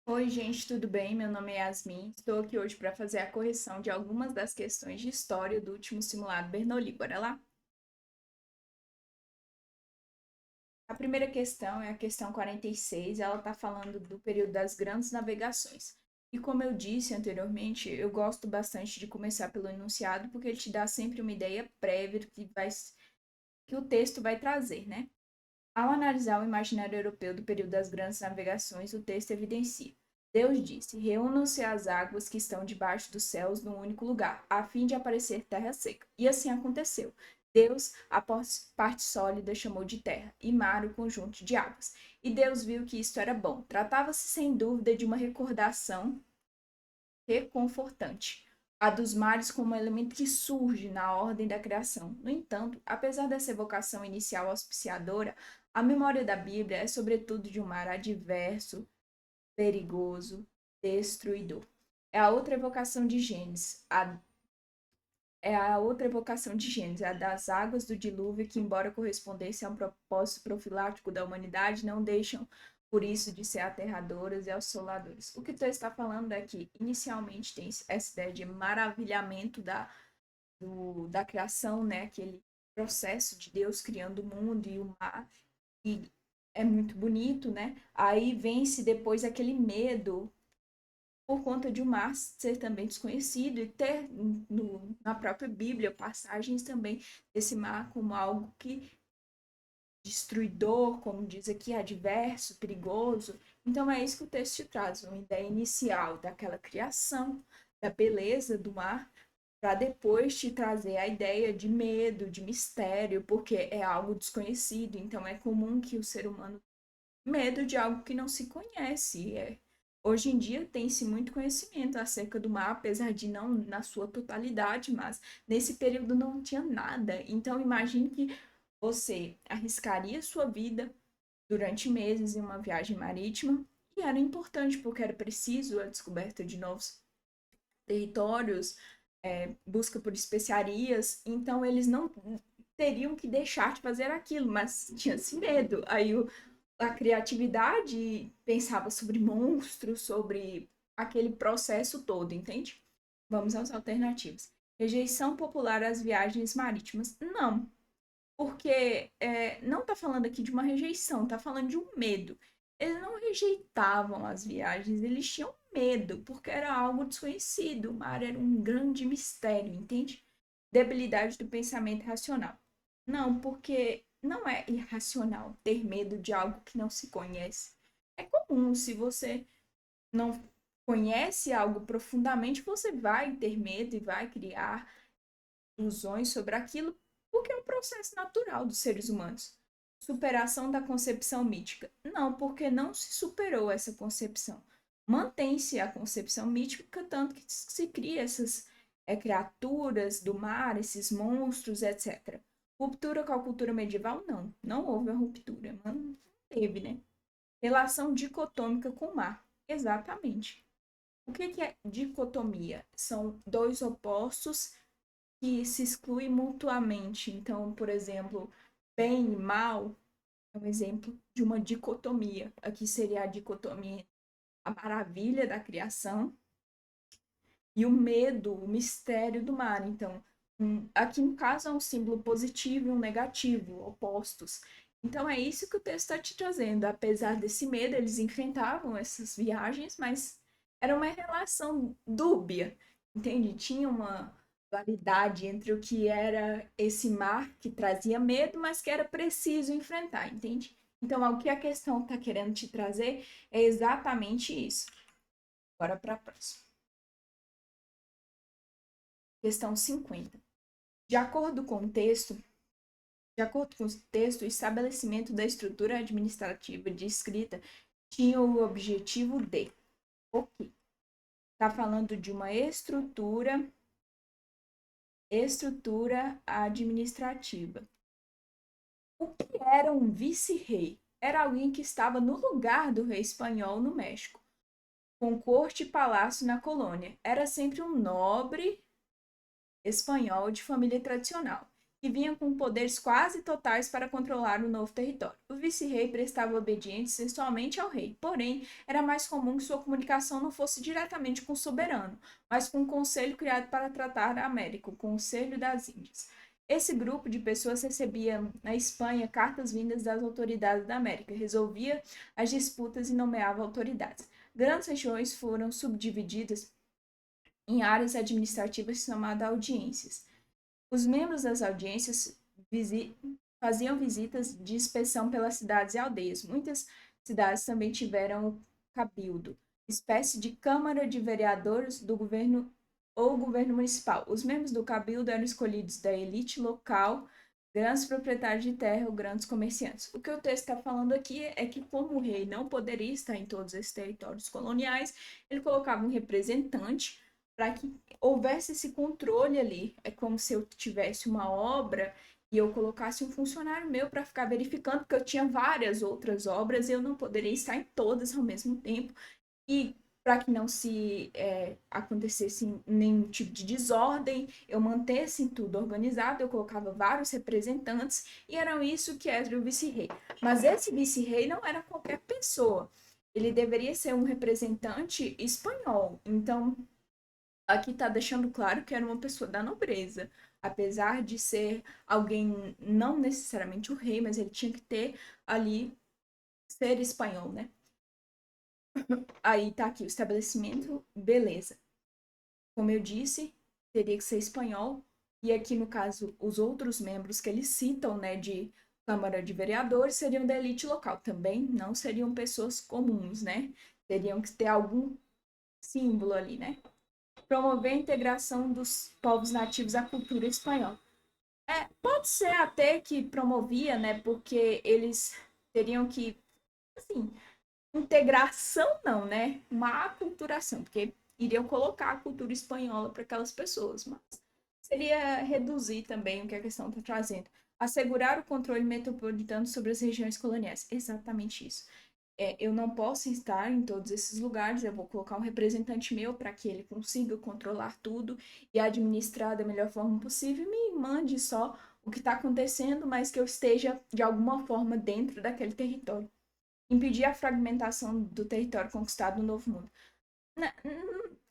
Oi, gente, tudo bem? Meu nome é Yasmin. Estou aqui hoje para fazer a correção de algumas das questões de história do último simulado Bernoulli. Bora lá? A primeira questão é a questão 46. Ela está falando do período das grandes navegações. E como eu disse anteriormente, eu gosto bastante de começar pelo enunciado, porque ele te dá sempre uma ideia prévia que o texto vai trazer, né? Ao analisar o imaginário europeu do período das grandes navegações, o texto evidencia: Deus disse: reúnam-se as águas que estão debaixo dos céus num único lugar, a fim de aparecer terra seca. E assim aconteceu. Deus, a parte sólida, chamou de terra, e mar o conjunto de águas. E Deus viu que isto era bom. Tratava-se sem dúvida de uma recordação reconfortante, a dos mares como elemento que surge na ordem da criação. No entanto, apesar dessa evocação inicial auspiciadora, a memória da Bíblia é sobretudo de um mar adverso, perigoso, destruidor. É a outra evocação de Gênesis, a das águas do dilúvio, que, embora correspondessem a um propósito profilático da humanidade, não deixam, por isso, de ser aterradoras e assoladoras. O que tu está falando é que, inicialmente, tem essa ideia de maravilhamento da criação, né? Aquele processo de Deus criando o mundo e o mar, e é muito bonito, né? Aí vence depois aquele medo por conta de o mar ser também desconhecido e ter na própria Bíblia passagens também desse mar como algo que destruidor, como diz aqui, adverso, perigoso. Então é isso que o texto te traz, uma ideia inicial daquela criação, da beleza do mar, para depois te trazer a ideia de medo, de mistério, porque é algo desconhecido. Então é comum que o ser humano medo de algo que não se conhece. Hoje em dia tem-se muito conhecimento acerca do mar, apesar de não na sua totalidade, mas nesse período não tinha nada. Então imagine que você arriscaria sua vida durante meses em uma viagem marítima, e era importante porque era preciso a descoberta de novos territórios, busca por especiarias, então eles não teriam que deixar de fazer aquilo, mas tinha-se medo. Aí a criatividade pensava sobre monstros, sobre aquele processo todo, entende? Vamos às alternativas. Rejeição popular às viagens marítimas? Não, porque não está falando aqui de uma rejeição, está falando de um medo. Eles não rejeitavam as viagens, eles tinham medo, porque era algo desconhecido, o mar era um grande mistério, entende? Debilidade do pensamento racional. Não, porque não é irracional ter medo de algo que não se conhece. É comum, se você não conhece algo profundamente, você vai ter medo e vai criar ilusões sobre aquilo, porque é um processo natural dos seres humanos. Superação da concepção mítica. Não, porque não se superou essa concepção. Mantém-se a concepção mítica, tanto que se cria essas criaturas do mar, esses monstros, etc. Ruptura com a cultura medieval? Não, não houve a ruptura, mas não teve, né? Relação dicotômica com o mar. Exatamente. O que é dicotomia? São dois opostos que se excluem mutuamente. Então, por exemplo, bem e mal é um exemplo de uma dicotomia. Aqui seria a dicotomia, a maravilha da criação e o medo, o mistério do mar. Então, aqui no caso é um símbolo positivo e um negativo, opostos. Então é isso que o texto está te trazendo. Apesar desse medo, eles enfrentavam essas viagens, mas era uma relação dúbia, entende? Tinha uma dualidade entre o que era esse mar que trazia medo, mas que era preciso enfrentar, entende? Então, o que a questão está querendo te trazer é exatamente isso. Bora para a próxima. Questão 50. De acordo com o texto, de acordo com o texto, o estabelecimento da estrutura administrativa descrita tinha o objetivo de, ok, está falando de uma estrutura administrativa. O que era um vice-rei? Era alguém que estava no lugar do rei espanhol no México, com corte e palácio na colônia. Era sempre um nobre espanhol de família tradicional. que vinha com poderes quase totais para controlar o novo território. O vice-rei prestava obediência somente ao rei, porém, era mais comum que sua comunicação não fosse diretamente com o soberano, mas com um conselho criado para tratar a América, o Conselho das Índias. Esse grupo de pessoas recebia na Espanha cartas vindas das autoridades da América, resolvia as disputas e nomeava autoridades. Grandes regiões foram subdivididas em áreas administrativas chamadas audiências. Os membros das audiências faziam visitas de inspeção pelas cidades e aldeias. Muitas cidades também tiveram o cabildo, espécie de câmara de vereadores do governo ou governo municipal. Os membros do cabildo eram escolhidos da elite local, grandes proprietários de terra ou grandes comerciantes. O que o texto está falando aqui é que, como o rei não poderia estar em todos esses territórios coloniais, ele colocava um representante para que houvesse esse controle ali. É como se eu tivesse uma obra e eu colocasse um funcionário meu para ficar verificando, porque eu tinha várias outras obras e eu não poderia estar em todas ao mesmo tempo. E para que não se acontecesse nenhum tipo de desordem, eu mantesse tudo organizado, eu colocava vários representantes e eram isso que era o vice-rei. Mas esse vice-rei não era qualquer pessoa. Ele deveria ser um representante espanhol. Então, aqui está deixando claro que era uma pessoa da nobreza. Apesar de ser alguém, não necessariamente o rei, mas ele tinha que ter ali, ser espanhol, né? Aí tá aqui o estabelecimento, beleza. Como eu disse, teria que ser espanhol. E aqui, no caso, os outros membros que eles citam, né, de Câmara de Vereadores, seriam da elite local. Também não seriam pessoas comuns, né? Teriam que ter algum símbolo ali, né? Promover a integração dos povos nativos à cultura espanhola. Pode ser até que promovia, né? Porque eles teriam que, assim, integração não, né? Uma aculturação, porque iriam colocar a cultura espanhola para aquelas pessoas, mas seria reduzir também o que a questão está trazendo. Assegurar o controle metropolitano sobre as regiões coloniais. Exatamente isso. Eu não posso estar em todos esses lugares, eu vou colocar um representante meu para que ele consiga controlar tudo e administrar da melhor forma possível e me mande só o que está acontecendo, mas que eu esteja de alguma forma dentro daquele território. Impedir a fragmentação do território conquistado no Novo Mundo.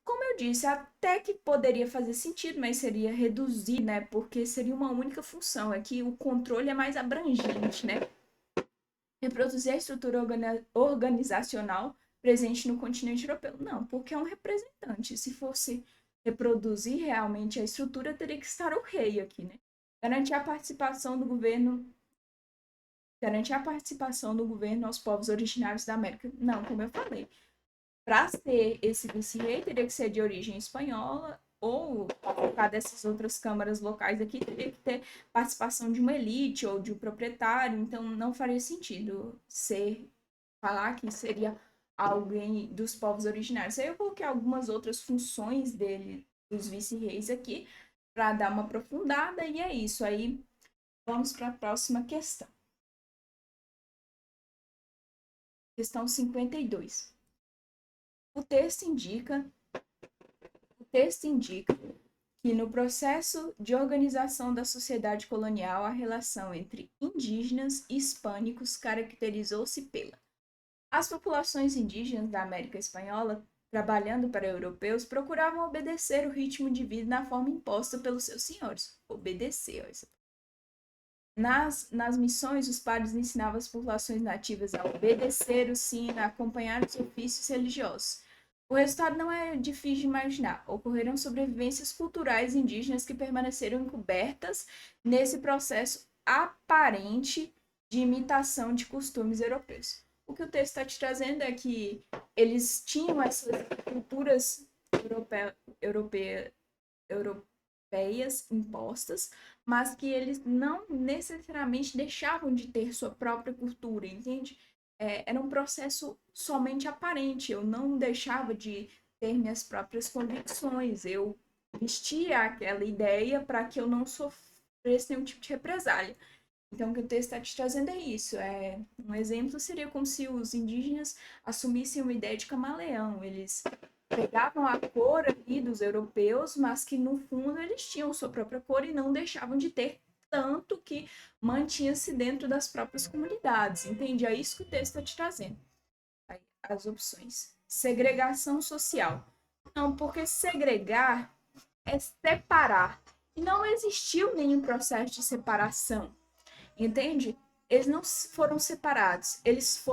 Como eu disse, até que poderia fazer sentido, mas seria reduzir, né? Porque seria uma única função, é que o controle é mais abrangente, né? Reproduzir a estrutura organizacional presente no continente europeu. Não, porque é um representante. Se fosse reproduzir realmente a estrutura, teria que estar o rei aqui, né? Garantir a participação do governo. Garantir a participação do governo aos povos originários da América. Não, como eu falei. Para ser esse vice-rei, teria que ser de origem espanhola, ou para dessas outras câmaras locais aqui, teria que ter participação de uma elite ou de um proprietário, então não faria sentido falar que seria alguém dos povos originários. Aí eu coloquei algumas outras funções dele, dos vice-reis aqui, para dar uma aprofundada, e é isso. Aí vamos para a próxima questão. Questão 52. O texto indica que no processo de organização da sociedade colonial, a relação entre indígenas e hispânicos caracterizou-se pela as populações indígenas da América Espanhola, trabalhando para europeus, procuravam obedecer o ritmo de vida na forma imposta pelos seus senhores. Obedecer, ó. Nas missões, os padres ensinavam as populações nativas a obedecer o sino, a acompanhar os ofícios religiosos. O resultado não é difícil de imaginar. Ocorreram sobrevivências culturais indígenas que permaneceram encobertas nesse processo aparente de imitação de costumes europeus. O que o texto está te trazendo é que eles tinham essas culturas europeias impostas, mas que eles não necessariamente deixavam de ter sua própria cultura, entende? Era um processo somente aparente, eu não deixava de ter minhas próprias convicções, eu vestia aquela ideia para que eu não sofresse nenhum tipo de represália. Então, o que o texto está te trazendo é isso. Um exemplo seria como se os indígenas assumissem uma ideia de camaleão. Eles pegavam a cor ali dos europeus, mas que no fundo eles tinham sua própria cor e não deixavam de ter tanto que mantinha-se dentro das próprias comunidades, entende? É isso que o texto está te trazendo. Aí, as opções. Segregação social. Não, porque segregar é separar. E não existiu nenhum processo de separação, entende? Eles não foram separados, eles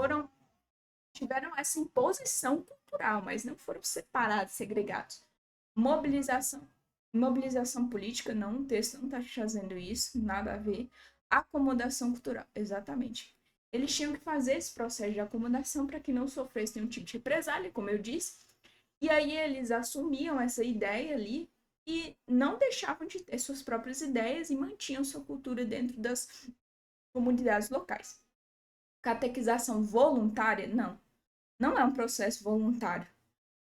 tiveram essa imposição cultural, mas não foram separados, segregados. Mobilização. Mobilização política, não, o texto não está fazendo isso, nada a ver. Acomodação cultural, exatamente. Eles tinham que fazer esse processo de acomodação para que não sofressem nenhum tipo de represália, como eu disse. E aí eles assumiam essa ideia ali e não deixavam de ter suas próprias ideias e mantinham sua cultura dentro das comunidades locais. Catequização voluntária? Não. Não é um processo voluntário.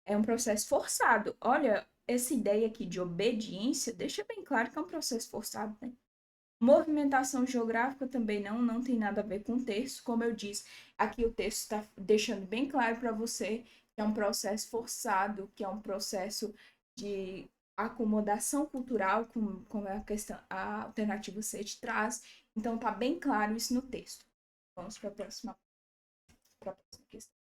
É um processo forçado. Olha, essa ideia aqui de obediência deixa bem claro que é um processo forçado, né? Movimentação geográfica também não tem nada a ver com o texto. Como eu disse, aqui o texto está deixando bem claro para você que é um processo forçado, que é um processo de acomodação cultural, como a questão, a alternativa C te traz. Então, tá bem claro isso no texto. Vamos para a próxima questão.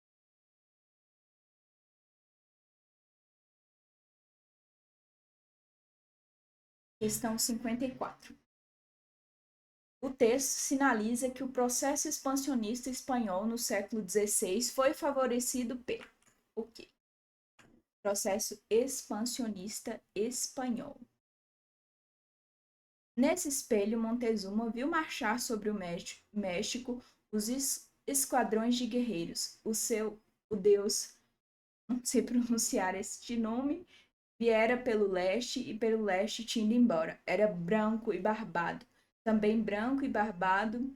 Questão 54. O texto sinaliza que o processo expansionista espanhol no século XVI foi favorecido pelo o quê? Processo expansionista espanhol. Nesse espelho, Montezuma viu marchar sobre o México os esquadrões de guerreiros. O deus, não sei pronunciar este nome, viera pelo leste e pelo leste tinha ido embora. Era branco e barbado. Também branco e barbado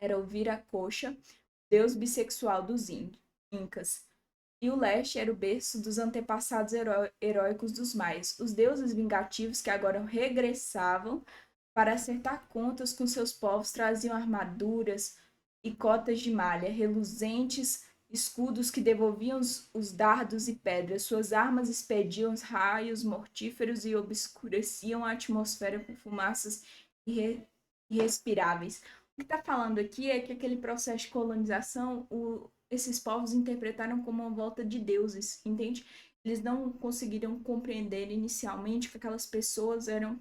era o Viracocha, deus bissexual dos incas. E o leste era o berço dos antepassados heróicos dos maias, os deuses vingativos que agora regressavam para acertar contas com seus povos, traziam armaduras e cotas de malha, reluzentes escudos que devolviam os dardos e pedras. Suas armas expediam raios mortíferos e obscureciam a atmosfera com fumaças irrespiráveis. O que está falando aqui é que aquele processo de colonização, esses povos interpretaram como uma volta de deuses, entende? Eles não conseguiram compreender inicialmente que aquelas pessoas eram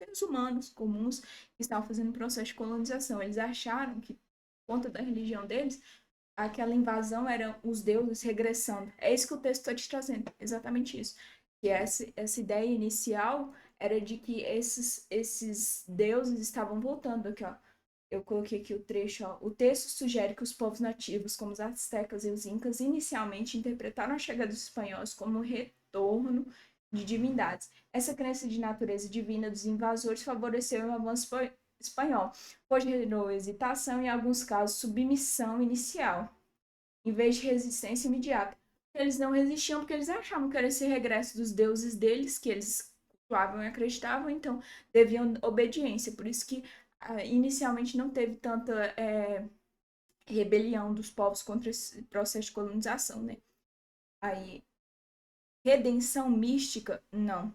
seres humanos comuns que estavam fazendo o processo de colonização. Eles acharam que, por conta da religião deles, aquela invasão eram os deuses regressando. É isso que o texto está te trazendo, exatamente isso. Que essa ideia inicial era de que esses deuses estavam voltando aqui, ó. Eu coloquei aqui o trecho, ó. O texto sugere que os povos nativos, como os astecas e os incas, inicialmente interpretaram a chegada dos espanhóis como um retorno de divindades. Essa crença de natureza divina dos invasores favoreceu o avanço espanhol, pois gerou hesitação e, em alguns casos, submissão inicial, em vez de resistência imediata. Eles não resistiam porque eles achavam que era esse regresso dos deuses deles, que eles cultuavam e acreditavam, então deviam obediência. Por isso que inicialmente não teve tanta rebelião dos povos contra esse processo de colonização, né? Aí, redenção mística, não.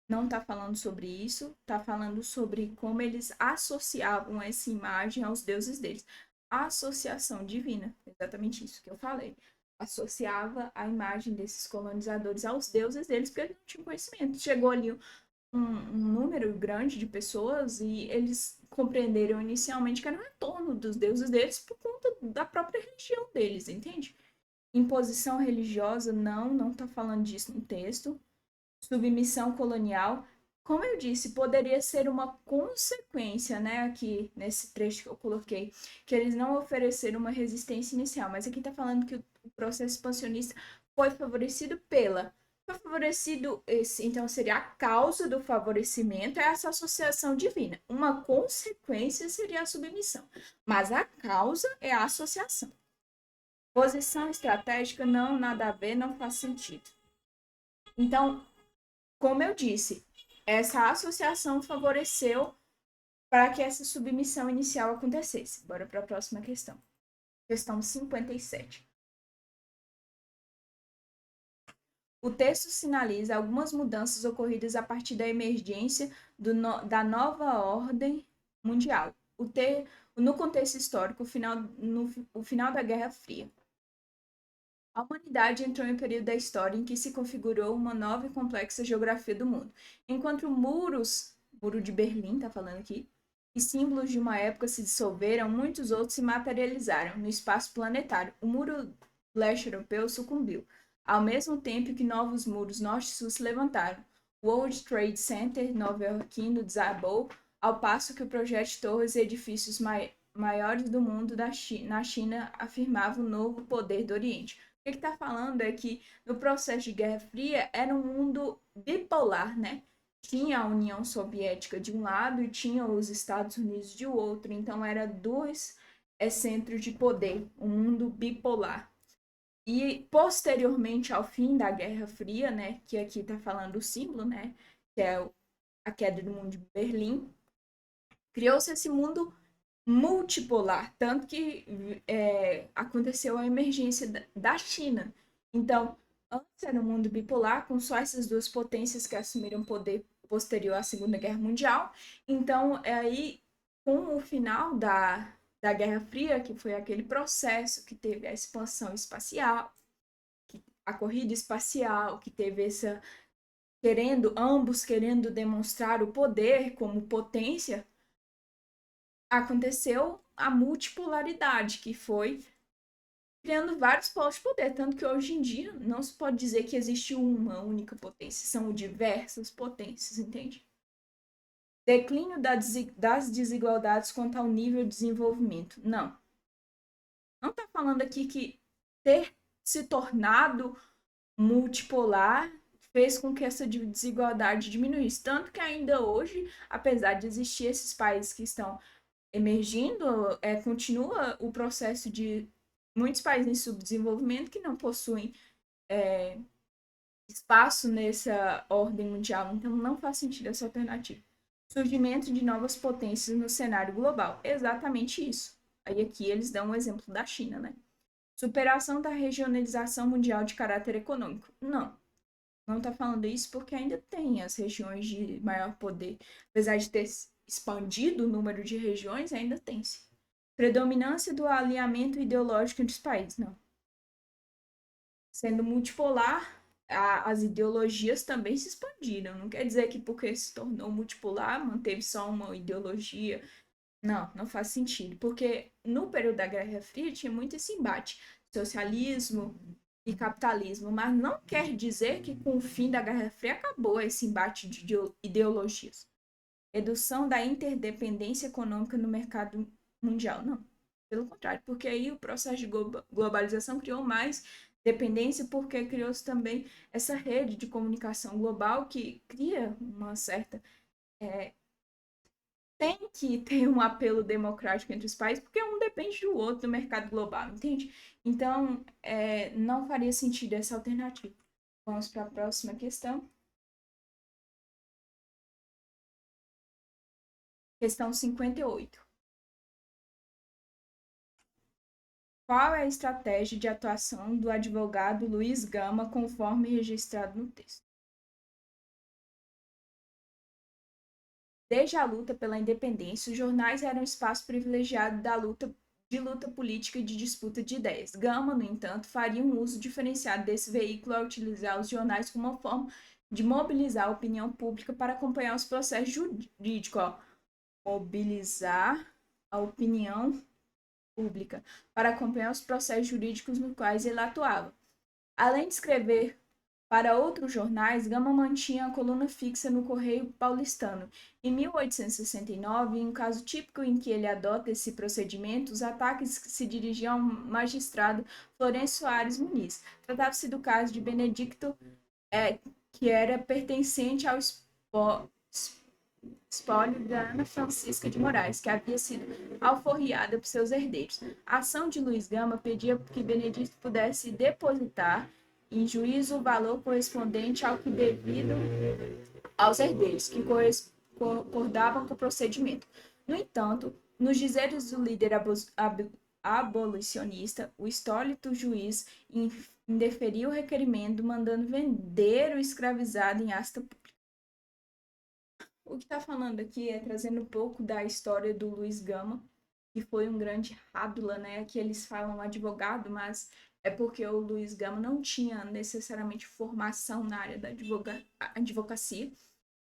Não está falando sobre isso, está falando sobre como eles associavam essa imagem aos deuses deles. A associação divina, exatamente isso que eu falei. Associava a imagem desses colonizadores aos deuses deles, porque eles não tinham conhecimento. Chegou ali um número grande de pessoas e eles compreenderam inicialmente que era um retorno dos deuses deles por conta da própria religião deles, entende? Imposição religiosa, não está falando disso no texto. Submissão colonial, como eu disse, poderia ser uma consequência, né, aqui nesse trecho que eu coloquei, que eles não ofereceram uma resistência inicial, mas aqui está falando que o processo expansionista foi favorecido foi favorecido esse, então seria a causa do favorecimento é essa associação divina. Uma consequência seria a submissão, mas a causa é a associação. Posição estratégica não, nada a ver, não faz sentido. Então, como eu disse, essa associação favoreceu para que essa submissão inicial acontecesse. Bora para a próxima questão. Questão 57. O texto sinaliza algumas mudanças ocorridas a partir da emergência da nova ordem Mundial. No contexto histórico, o final da Guerra Fria. A humanidade entrou em um período da história em que se configurou uma nova e complexa geografia do mundo. Enquanto Muro de Berlim, tá falando aqui, e símbolos de uma época se dissolveram, muitos outros se materializaram no espaço planetário. O muro leste europeu sucumbiu, ao mesmo tempo que novos muros norte e sul se levantaram. O World Trade Center nova-iorquino desabou, ao passo que o projeto de torres e edifícios maiores do mundo na China afirmava o novo poder do Oriente. O que está falando é que no processo de Guerra Fria era um mundo bipolar, né? Tinha a União Soviética de um lado e tinha os Estados Unidos de outro, então era dois centros de poder, um mundo bipolar. E posteriormente ao fim da Guerra Fria, né, que aqui está falando o símbolo, né, que é a queda do mundo de Berlim, criou-se esse mundo multipolar, tanto que aconteceu a emergência da China. Então, antes era um mundo bipolar, com só essas duas potências que assumiram poder posterior à Segunda Guerra Mundial. Então, aí, com o final da Guerra Fria, que foi aquele processo que teve a expansão espacial, a corrida espacial, que teve ambos querendo demonstrar o poder como potência, aconteceu a multipolaridade, que foi criando vários polos de poder, tanto que hoje em dia não se pode dizer que existe uma única potência, são diversas potências, entende? Declínio das desigualdades quanto ao nível de desenvolvimento. Não. Não está falando aqui que ter se tornado multipolar fez com que essa desigualdade diminuísse. Tanto que ainda hoje, apesar de existir esses países que estão emergindo, continua o processo de muitos países em subdesenvolvimento que não possuem espaço nessa ordem mundial, então não faz sentido essa alternativa. Surgimento de novas potências no cenário global, exatamente isso. Aí aqui eles dão um exemplo da China, né? Superação da regionalização mundial de caráter econômico. Não está falando isso porque ainda tem as regiões de maior poder. Apesar de ter expandido o número de regiões, ainda tem-se. Predominância do alinhamento ideológico entre os países, não. Sendo multipolar, as ideologias também se expandiram. Não quer dizer que porque se tornou multipolar, manteve só uma ideologia. Não faz sentido. Porque no período da Guerra Fria tinha muito esse embate. Socialismo e capitalismo. Mas não quer dizer que com o fim da Guerra Fria acabou esse embate de ideologias. Redução da interdependência econômica no mercado mundial. Não. Pelo contrário, porque aí o processo de globalização criou mais dependência, porque criou-se também essa rede de comunicação global que cria uma certa. Tem que ter um apelo democrático entre os países, porque um depende do outro no mercado global, entende? Então, não faria sentido essa alternativa. Vamos para a próxima questão. Questão 58. Qual é a estratégia de atuação do advogado Luiz Gama, conforme registrado no texto? Desde a luta pela independência, os jornais eram um espaço privilegiado de luta política e de disputa de ideias. Gama, no entanto, faria um uso diferenciado desse veículo ao utilizar os jornais como uma forma de mobilizar a opinião pública para acompanhar os processos jurídicos. Mobilizar a opinião pública para acompanhar os processos jurídicos nos quais ele atuava. Além de escrever para outros jornais, Gama mantinha a coluna fixa no Correio Paulistano. Em 1869, em um caso típico em que ele adota esse procedimento, os ataques se dirigiam ao magistrado Florencio Soares Muniz. Tratava-se do caso de Benedicto, que era pertencente ao espólio da Ana Francisca de Moraes, que havia sido alforriada por seus herdeiros. A ação de Luiz Gama pedia que Benedito pudesse depositar em juízo o valor correspondente ao que devido aos herdeiros, que concordavam com o procedimento. No entanto, nos dizeres do líder abolicionista, o histórico juiz indeferiu o requerimento, mandando vender o escravizado em asta pública. o que está falando aqui é trazendo um pouco da história do Luiz Gama, que foi um grande rádula, né? Aqui eles falam advogado, mas é porque o Luiz Gama não tinha necessariamente formação na área da advocacia.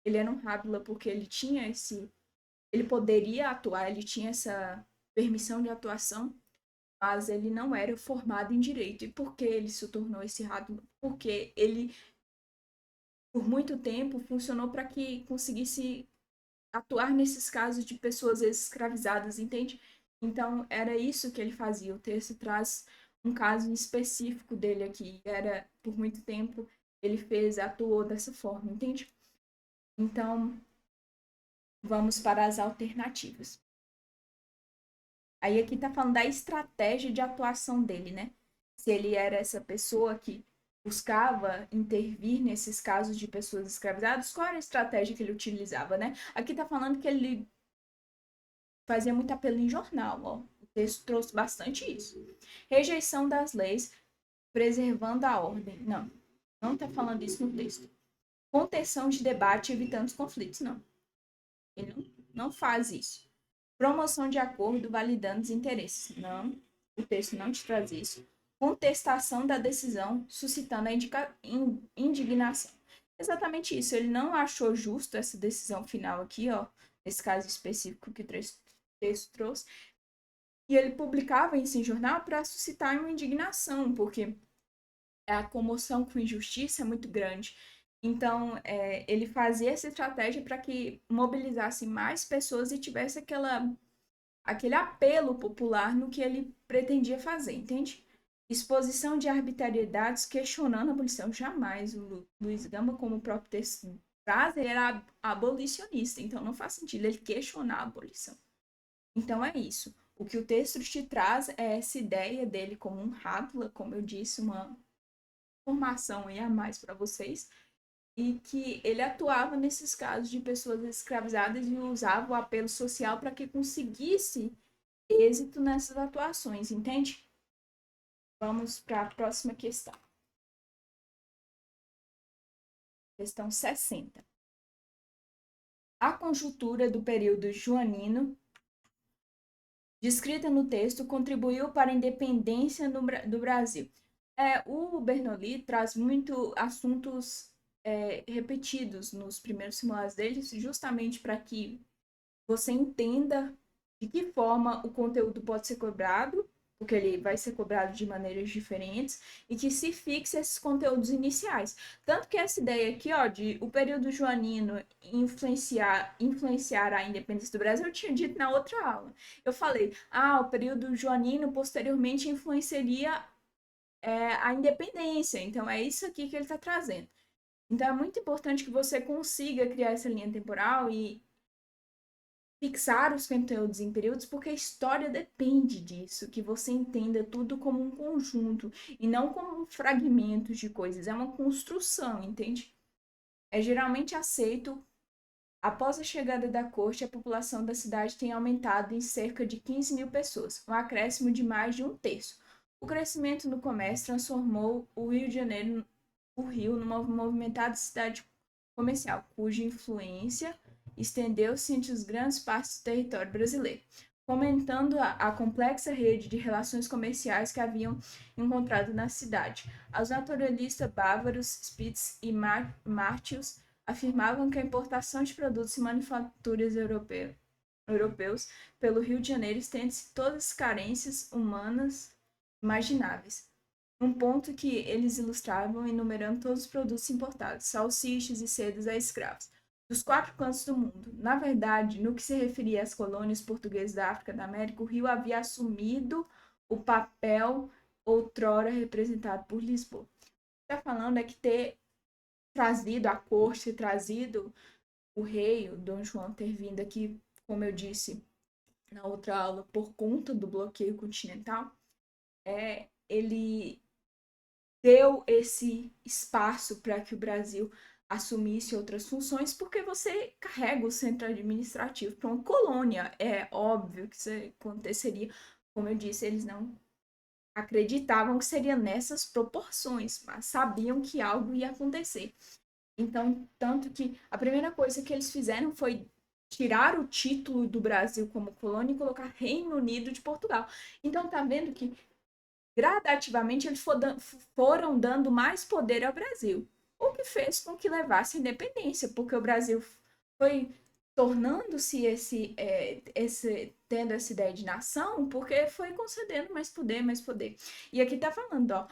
Ele era um rádula porque ele tinha ele poderia atuar, ele tinha essa permissão de atuação, mas ele não era formado em direito. E por que ele se tornou esse rádula? Porque ele, por muito tempo, funcionou para que conseguisse atuar nesses casos de pessoas escravizadas, entende? Então, era isso que ele fazia. O texto traz um caso específico dele aqui. Era, por muito tempo, ele atuou dessa forma, entende? Então, vamos para as alternativas. Aí aqui tá falando da estratégia de atuação dele, né? Se ele era essa pessoa que buscava intervir nesses casos de pessoas escravizadas, qual era a estratégia que ele utilizava, né? Aqui tá falando que ele fazia muito apelo em jornal, ó. O texto trouxe bastante isso. Rejeição das leis, preservando a ordem. Não, não tá falando isso no texto. Contenção de debate, evitando os conflitos. Não, ele não faz isso. Promoção de acordo, validando os interesses. Não, o texto não te traz isso. Contestação da decisão, suscitando a indignação. Exatamente isso. Ele não achou justo essa decisão final aqui, ó, nesse caso específico que o texto trouxe. E ele publicava isso em jornal para suscitar uma indignação, porque a comoção com injustiça é muito grande. Então, ele fazia essa estratégia para que mobilizasse mais pessoas e tivesse aquele apelo popular no que ele pretendia fazer, entende? Exposição de arbitrariedades questionando a abolição. Jamais o Luiz Gama, como o próprio texto traz, ele era abolicionista, então não faz sentido ele questionar a abolição. Então é isso. O que o texto te traz é essa ideia dele como um rátula, como eu disse, uma formação aí a mais para vocês, e que ele atuava nesses casos de pessoas escravizadas e usava o apelo social para que conseguisse êxito nessas atuações, entende? Vamos para a próxima questão. Questão 60. A conjuntura do período joanino, descrita no texto, contribuiu para a independência do Brasil. O Bernoulli traz muito assuntos repetidos nos primeiros simulados deles, justamente para que você entenda de que forma o conteúdo pode ser cobrado, porque ele vai ser cobrado de maneiras diferentes, e que se fixe esses conteúdos iniciais. Tanto que essa ideia aqui, ó, de o período joanino influenciar a independência do Brasil, eu tinha dito na outra aula. Eu falei, o período joanino posteriormente influenciaria a independência. Então, é isso aqui que ele está trazendo. Então, é muito importante que você consiga criar essa linha temporal e fixar os conteúdos em períodos, porque a história depende disso, que você entenda tudo como um conjunto e não como fragmentos de coisas. É uma construção, entende? É geralmente aceito. Após a chegada da corte, a população da cidade tem aumentado em cerca de 15 mil pessoas, um acréscimo de mais de um terço. O crescimento no comércio transformou o Rio de Janeiro, o Rio, numa movimentada cidade comercial, cuja influência estendeu-se entre as grandes partes do território brasileiro, fomentando a complexa rede de relações comerciais que haviam encontrado na cidade. Os naturalistas bávaros Spitz e Martius afirmavam que a importação de produtos e manufaturas europeus pelo Rio de Janeiro estende-se todas as carências humanas imagináveis. Um ponto que eles ilustravam enumerando todos os produtos importados, salsichas e sedas a escravos, dos quatro cantos do mundo. Na verdade, no que se referia às colônias portuguesas da África da América, o Rio havia assumido o papel outrora representado por Lisboa. O que está falando é que ter trazido a corte, ter trazido o rei, o Dom João, ter vindo aqui, como eu disse na outra aula, por conta do bloqueio continental, ele deu esse espaço para que o Brasil assumisse outras funções, porque você carrega o centro administrativo para uma colônia. É óbvio que isso aconteceria. Como eu disse, eles não acreditavam que seria nessas proporções, mas sabiam que algo ia acontecer. Então, tanto que a primeira coisa que eles fizeram foi tirar o título do Brasil como colônia e colocar Reino Unido de Portugal. Então, tá vendo que gradativamente eles foram dando mais poder ao Brasil, o que fez com que levasse a independência, porque o Brasil foi tornando-se tendo essa ideia de nação, porque foi concedendo mais poder, mais poder. E aqui tá falando, ó,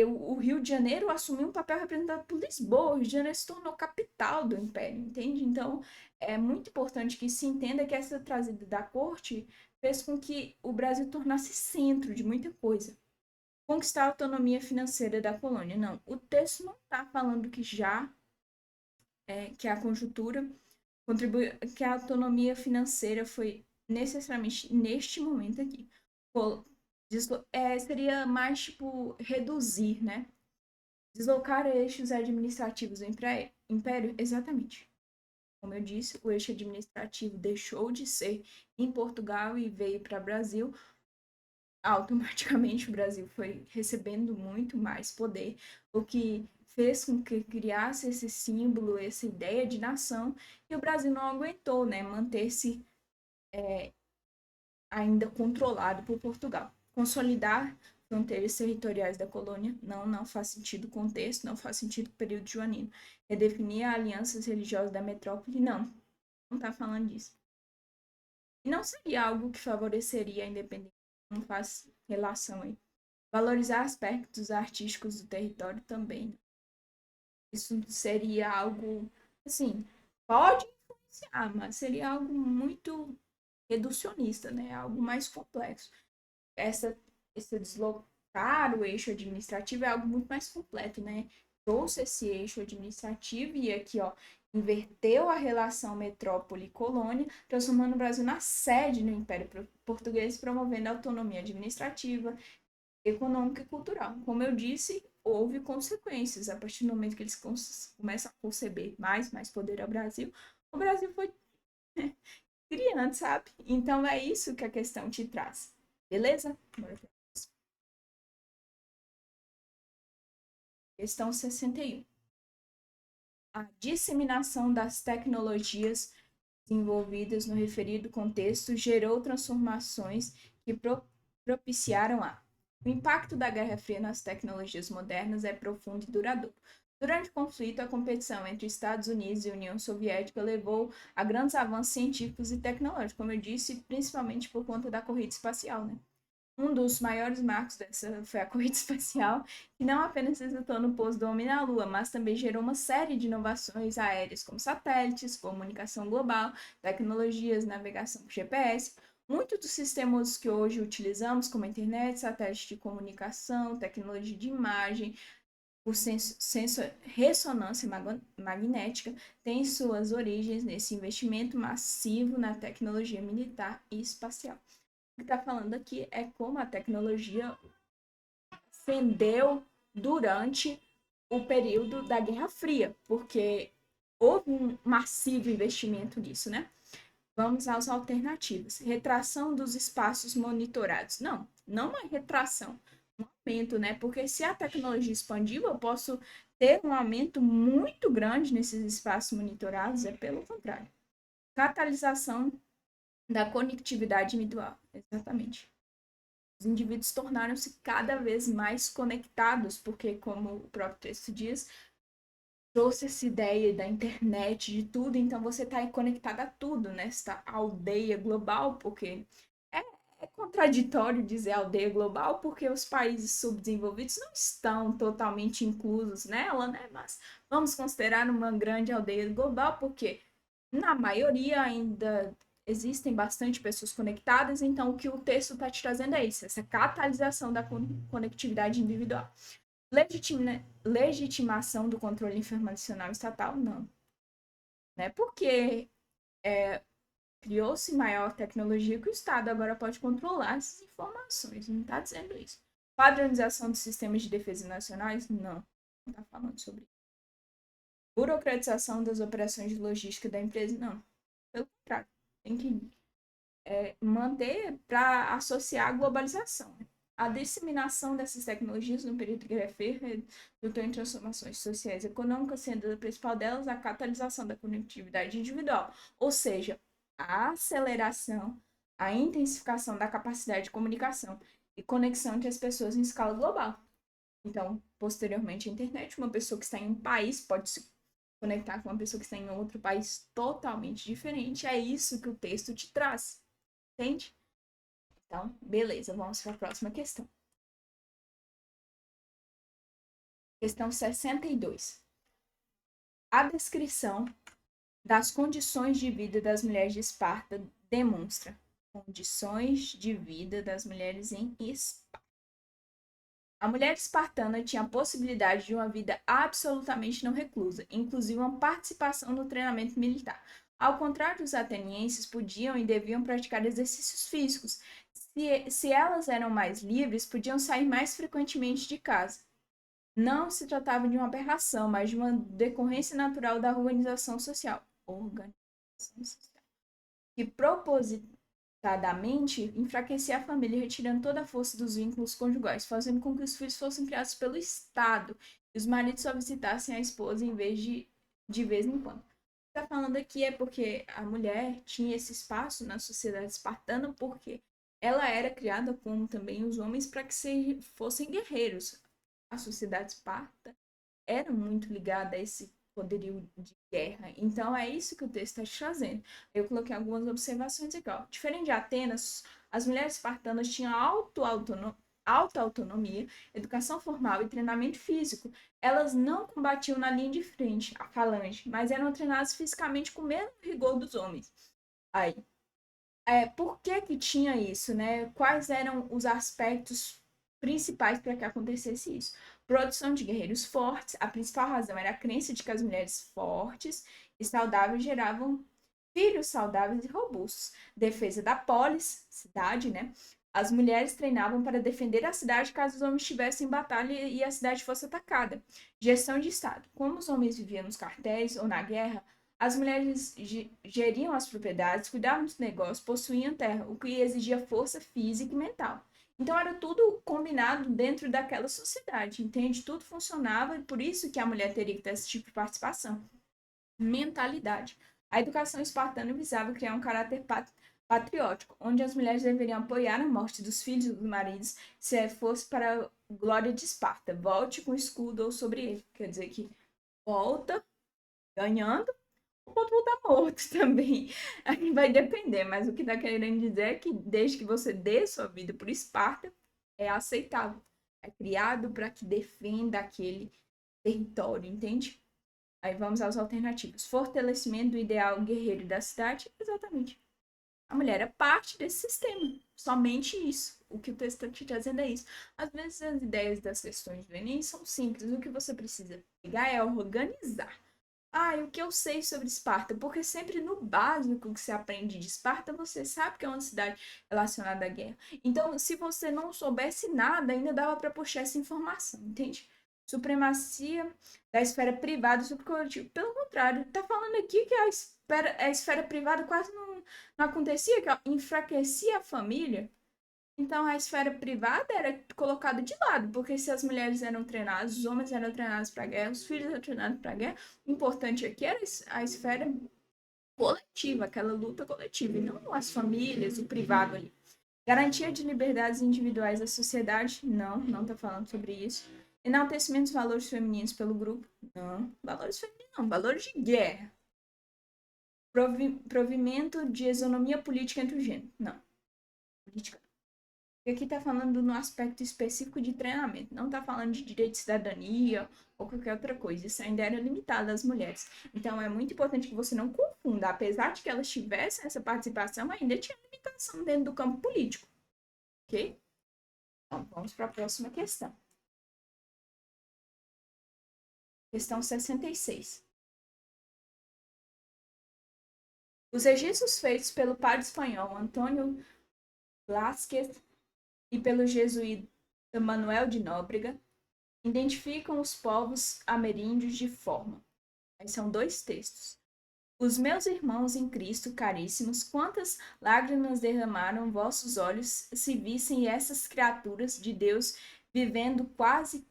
o Rio de Janeiro assumiu um papel representado por Lisboa, o Rio de Janeiro se tornou capital do Império, entende? Então, é muito importante que se entenda que essa trazida da corte fez com que o Brasil tornasse centro de muita coisa. Conquistar a autonomia financeira da colônia. Não, o texto não está falando que que a conjuntura contribui, que a autonomia financeira foi necessariamente neste momento aqui. Seria mais tipo reduzir, né? Deslocar eixos administrativos do império, exatamente. Como eu disse, o eixo administrativo deixou de ser em Portugal e veio para o Brasil. Automaticamente o Brasil foi recebendo muito mais poder, o que fez com que criasse esse símbolo, essa ideia de nação, e o Brasil não aguentou, né, manter-se ainda controlado por Portugal. Consolidar fronteiras territoriais da colônia não faz sentido o contexto, não faz sentido o período joanino. Redefinir alianças religiosas da metrópole, não está falando disso. E não seria algo que favoreceria a independência, não faz relação aí. Valorizar aspectos artísticos do território também. Isso seria algo, assim, pode influenciar, mas seria algo muito reducionista, né? Algo mais complexo. Esse deslocar o eixo administrativo é algo muito mais completo, né? Trouxe esse eixo administrativo e aqui, ó, inverteu a relação metrópole-colônia, transformando o Brasil na sede do Império Português, promovendo a autonomia administrativa, econômica e cultural. Como eu disse, houve consequências. A partir do momento que eles começam a conceber mais poder ao Brasil, o Brasil foi criando, sabe? Então é isso que a questão te traz. Beleza? Questão 61. A disseminação das tecnologias desenvolvidas no referido contexto gerou transformações que propiciaram o impacto da Guerra Fria nas tecnologias modernas é profundo e duradouro. Durante o conflito, a competição entre Estados Unidos e União Soviética levou a grandes avanços científicos e tecnológicos, como eu disse, principalmente por conta da corrida espacial, né? Um dos maiores marcos dessa foi a corrida espacial, que não apenas resultou no pouso do homem na Lua, mas também gerou uma série de inovações aéreas, como satélites, comunicação global, tecnologias, navegação por GPS. Muitos dos sistemas que hoje utilizamos, como a internet, satélite de comunicação, tecnologia de imagem, por ressonância magnética, têm suas origens nesse investimento massivo na tecnologia militar e espacial. O que está falando aqui é como a tecnologia ascendeu durante o período da Guerra Fria, porque houve um massivo investimento nisso, né? Vamos às alternativas. Retração dos espaços monitorados. Não é retração, um aumento, né? Porque se a tecnologia expandiu, eu posso ter um aumento muito grande nesses espaços monitorados, é pelo contrário. Catalisação da conectividade individual, exatamente. Os indivíduos tornaram-se cada vez mais conectados, porque, como o próprio texto diz, trouxe essa ideia da internet, de tudo, então você está conectado a tudo nesta aldeia global, porque é, é contraditório dizer aldeia global, porque os países subdesenvolvidos não estão totalmente inclusos nela, né? Mas vamos considerar uma grande aldeia global, porque na maioria ainda existem bastante pessoas conectadas, então o que o texto está te trazendo é isso, essa catalisação da conectividade individual. Legitimação do controle informacional estatal, não. Né? Porque criou-se maior tecnologia que o Estado agora pode controlar essas informações, não está dizendo isso. Padronização dos sistemas de defesa nacionais, não está falando sobre isso. Burocratização das operações de logística da empresa, não. Pelo contrário, tem que manter para associar a globalização. a disseminação dessas tecnologias no período de Guerra Fria resultou em transformações sociais e econômicas, sendo a principal delas a catalisação da conectividade individual, ou seja, a aceleração, a intensificação da capacidade de comunicação e conexão entre as pessoas em escala global. Então, posteriormente, a internet, uma pessoa que está em um país pode se conectar com uma pessoa que está em outro país totalmente diferente. É isso que o texto te traz, entende? Então, beleza, vamos para a próxima questão. Questão 62. A descrição das condições de vida das mulheres de Esparta demonstra condições de vida das mulheres em Esparta. A mulher espartana tinha a possibilidade de uma vida absolutamente não reclusa, inclusive uma participação no treinamento militar. Ao contrário dos atenienses, podiam e deviam praticar exercícios físicos. Se elas eram mais livres, podiam sair mais frequentemente de casa. Não se tratava de uma aberração, mas de uma decorrência natural da organização social. Que propositadamente enfraquecia a família, retirando toda a força dos vínculos conjugais, fazendo com que os filhos fossem criados pelo Estado e os maridos só visitassem a esposa em vez de vez em quando. O que está falando aqui é porque a mulher tinha esse espaço na sociedade espartana porque ela era criada como também os homens para que fossem guerreiros. A sociedade esparta era muito ligada a esse poderio de guerra. Então, é isso que o texto está te trazendo. Eu coloquei algumas observações aqui. Ó. Diferente de Atenas, as mulheres espartanas tinham alta autonomia, educação formal e treinamento físico. Elas não combatiam na linha de frente, a falange, mas eram treinadas fisicamente com o mesmo rigor dos homens. Aí, por que tinha isso, né? Quais eram os aspectos principais para que acontecesse isso? Produção de guerreiros fortes. A principal razão era a crença de que as mulheres fortes e saudáveis geravam filhos saudáveis e robustos. Defesa da polis, cidade, né? As mulheres treinavam para defender a cidade caso os homens estivessem em batalha e a cidade fosse atacada. Gestão de Estado. Como os homens viviam nos quartéis ou na guerra, as mulheres geriam as propriedades, cuidavam dos negócios, possuíam terra, o que exigia força física e mental. Então era tudo combinado dentro daquela sociedade, entende? Tudo funcionava e por isso que a mulher teria que ter esse tipo de participação. Mentalidade. A educação espartana visava criar um caráter patriótico, onde as mulheres deveriam apoiar a morte dos filhos e dos maridos se fosse para a glória de Esparta. Volte com o escudo ou sobre ele. Quer dizer que volta ganhando, ou pode voltar morto também. Aí vai depender, mas o que está querendo dizer é que desde que você dê sua vida por Esparta, é aceitável. É criado para que defenda aquele território, entende? Aí vamos às alternativas. Fortalecimento do ideal guerreiro da cidade. Exatamente. A mulher é parte desse sistema. Somente isso. O que o texto está te trazendo é isso. Às vezes as ideias das questões do Enem são simples. O que você precisa pegar é organizar. O que eu sei sobre Esparta? Porque sempre no básico que você aprende de Esparta, você sabe que é uma cidade relacionada à guerra. Então, se você não soubesse nada, ainda dava para puxar essa informação, entende? Supremacia da esfera privada sobre o coletivo. Pelo contrário, tá falando aqui que a esfera privada quase não acontecia, que enfraquecia a família. Então, a esfera privada era colocada de lado, porque se as mulheres eram treinadas, os homens eram treinados para a guerra, os filhos eram treinados para a guerra, o importante aqui era a esfera coletiva, aquela luta coletiva, e não as famílias, o privado ali. Garantia de liberdades individuais da sociedade? Não está falando sobre isso. Enaltecimento dos valores femininos pelo grupo? Não. Valores femininos não, valores de guerra. Provimento de isonomia política entre o gênero? Não. Política não. Porque aqui está falando no aspecto específico de treinamento, não está falando de direito de cidadania ou qualquer outra coisa. Isso ainda era limitado às mulheres. Então é muito importante que você não confunda. Apesar de que elas tivessem essa participação, ainda tinha limitação dentro do campo político. Ok? Então, vamos para a próxima questão. Questão 66. Os registros feitos pelo padre espanhol Antônio Blázquez e pelo jesuíta Manuel de Nóbrega identificam os povos ameríndios de forma. Aí são dois textos. Os meus irmãos em Cristo, caríssimos, quantas lágrimas derramaram vossos olhos se vissem essas criaturas de Deus vivendo quase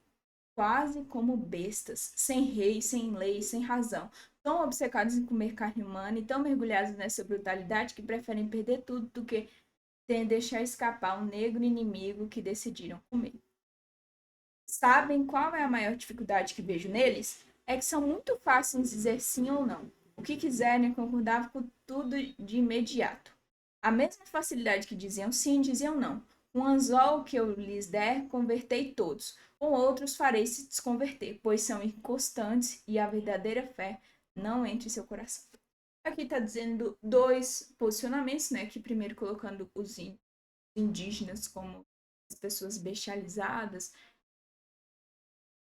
como bestas, sem rei, sem lei, sem razão, tão obcecados em comer carne humana e tão mergulhados nessa brutalidade que preferem perder tudo do que deixar escapar um negro inimigo que decidiram comer. Sabem qual é a maior dificuldade que vejo neles? É que são muito fáceis de dizer sim ou não. O que quiserem, concordavam com tudo de imediato. A mesma facilidade que diziam sim, diziam não. Um anzol que eu lhes der, convertei todos. Com outros farei se desconverter, pois são inconstantes e a verdadeira fé não entra em seu coração. Aqui está dizendo dois posicionamentos, né? Que primeiro colocando os indígenas como as pessoas bestializadas,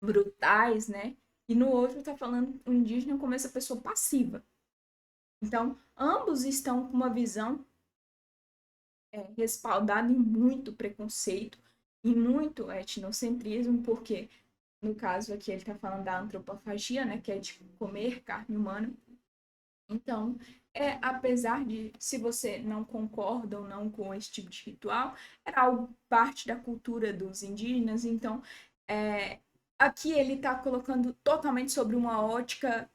brutais, né? E no outro está falando o indígena como essa pessoa passiva. Então, ambos estão com uma visão respaldada em muito preconceito, em muito etnocentrismo, porque no caso aqui ele está falando da antropofagia, né? Que é de comer carne humana. Então, apesar de, se você não concorda ou não com esse tipo de ritual, era algo parte da cultura dos indígenas. Então, aqui ele está colocando totalmente sobre uma ótica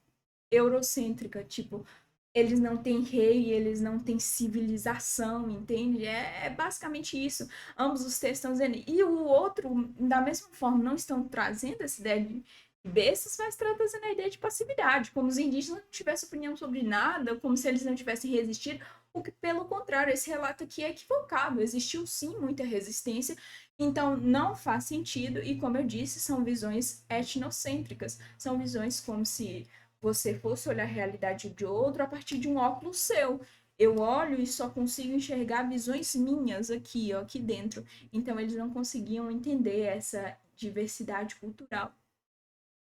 eurocêntrica, tipo, eles não têm rei, eles não têm civilização, entende? É basicamente isso. Ambos os textos estão dizendo. E o outro, da mesma forma, não estão trazendo essa ideia de bestas, mas estão trazendo a ideia de passividade, como os indígenas não tivessem opinião sobre nada, como se eles não tivessem resistido. O que, pelo contrário, esse relato aqui é equivocado. Existiu sim muita resistência, então não faz sentido. E como eu disse, são visões etnocêntricas, são visões como se você fosse olhar a realidade de outro a partir de um óculos seu. Eu olho e só consigo enxergar visões minhas aqui, ó, aqui dentro. Então eles não conseguiam entender essa diversidade cultural.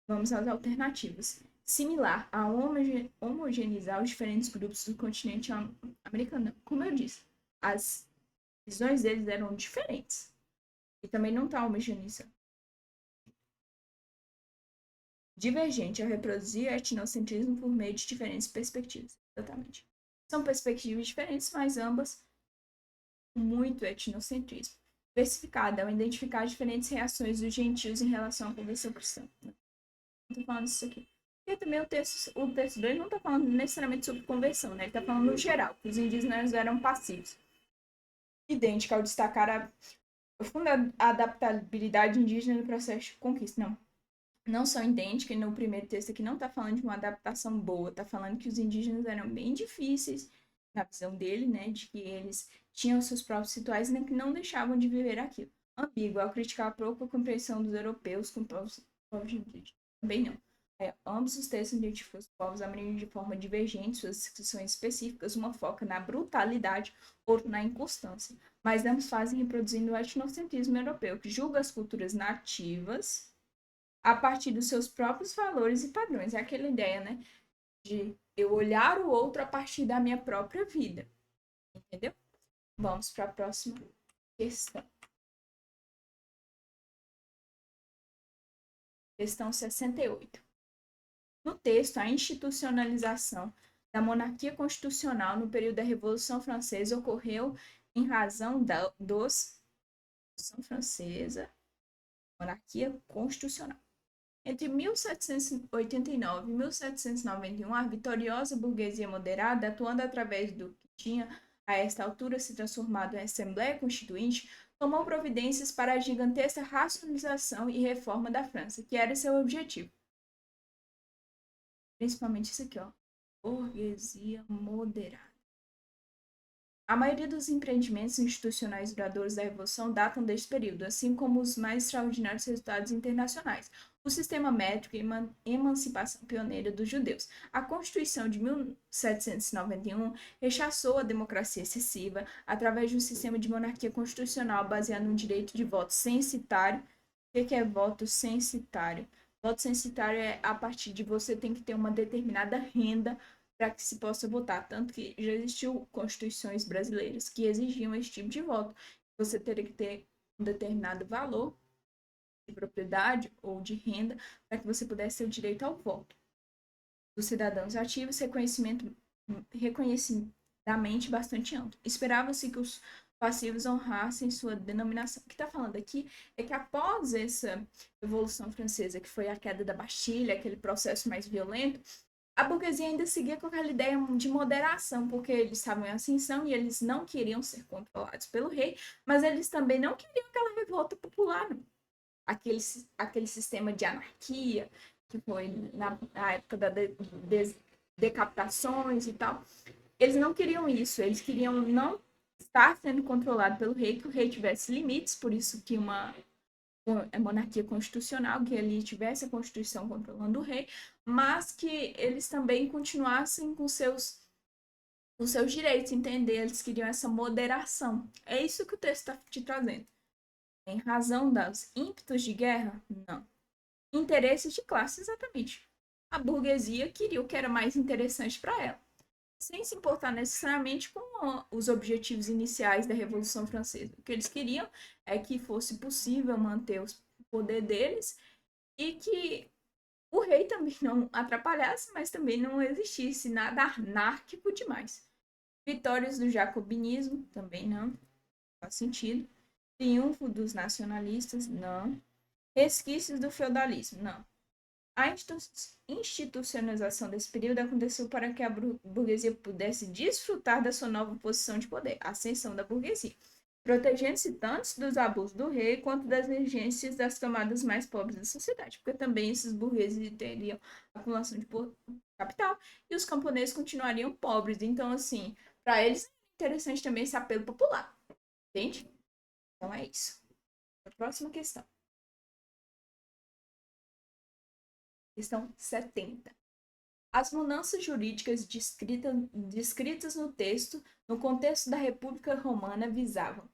Vamos às alternativas. Similar a homogeneizar os diferentes grupos do continente americano. Como eu disse, as visões deles eram diferentes. E também não está homogeneizando. Divergente ao reproduzir etnocentrismo por meio de diferentes perspectivas. Exatamente. São perspectivas diferentes, mas ambas com muito etnocentrismo. Diversificada ao identificar diferentes reações dos gentios em relação à conversão cristã. Não estou falando isso aqui. E também o texto 2 não está falando necessariamente sobre conversão, né? Ele está falando no geral, que os indígenas eram passivos. Idêntica ao destacar a profunda adaptabilidade indígena no processo de conquista. Não são idênticas, e no primeiro texto aqui não está falando de uma adaptação boa, está falando que os indígenas eram bem difíceis, na visão dele, né, de que eles tinham seus próprios rituais e que não deixavam de viver aquilo. Ambíguo, ao criticar a pouca compreensão dos europeus com povos indígenas. Também não. Ambos os textos identificam os povos ameríndios de forma divergente, suas descrições específicas, uma foca na brutalidade, outra na inconstância. Mas ambos fazem reproduzindo o etnocentrismo europeu, que julga as culturas nativas a partir dos seus próprios valores e padrões. É aquela ideia, né? De eu olhar o outro a partir da minha própria vida. Entendeu? Vamos para a próxima questão. Questão 68. No texto, a institucionalização da monarquia constitucional no período da Revolução Francesa ocorreu em razão dos Revolução Francesa, monarquia constitucional. Entre 1789 e 1791, a vitoriosa burguesia moderada, atuando através do que tinha a esta altura se transformado em Assembleia Constituinte, tomou providências para a gigantesca racionalização e reforma da França, que era seu objetivo. Principalmente isso aqui, ó. Burguesia moderada. A maioria dos empreendimentos institucionais duradouros da Revolução datam deste período, assim como os mais extraordinários resultados internacionais. O sistema métrico e a emancipação pioneira dos judeus. A Constituição de 1791 rechaçou a democracia excessiva através de um sistema de monarquia constitucional baseado no direito de voto censitário. O que é voto censitário? Voto censitário é a partir de você tem que ter uma determinada renda para que se possa votar. Tanto que já existiu constituições brasileiras que exigiam esse tipo de voto. Você teria que ter um determinado valor de propriedade ou de renda para que você pudesse ter o direito ao voto. Dos cidadãos ativos, reconhecimento reconhecidamente bastante amplo. Esperava-se que os passivos honrassem sua denominação. O que está falando aqui é que após essa Revolução Francesa, que foi a queda da Bastilha, aquele processo mais violento, a burguesia ainda seguia com aquela ideia de moderação, porque eles estavam em ascensão e eles não queriam ser controlados pelo rei, mas eles também não queriam aquela revolta popular, não. Aquele sistema de anarquia, que foi na época das decapitações e tal. Eles não queriam isso, eles queriam não estar sendo controlado pelo rei, que o rei tivesse limites, por isso que uma monarquia constitucional, que ele tivesse a Constituição controlando o rei, mas que eles também continuassem com os seus direitos, entender? Eles queriam essa moderação. É isso que o texto está te trazendo. Em razão dos ímpetos de guerra? Não. Interesses de classe, exatamente. A burguesia queria o que era mais interessante para ela, sem se importar necessariamente com os objetivos iniciais da Revolução Francesa. O que eles queriam é que fosse possível manter o poder deles e que o rei também não atrapalhasse, mas também não existisse nada anárquico demais. Vitórias do jacobinismo, também não faz sentido. Triunfo dos nacionalistas, não. Resquícios do feudalismo, não. A institucionalização desse período aconteceu para que a burguesia pudesse desfrutar da sua nova posição de poder, a ascensão da burguesia, protegendo-se tanto dos abusos do rei quanto das exigências das camadas mais pobres da sociedade, porque também esses burgueses teriam acumulação de capital e os camponeses continuariam pobres. Então, assim, para eles é interessante também esse apelo popular, entende? Então é isso. A próxima questão. Questão 70. As mudanças jurídicas descritas no texto, no contexto da República Romana, visavam: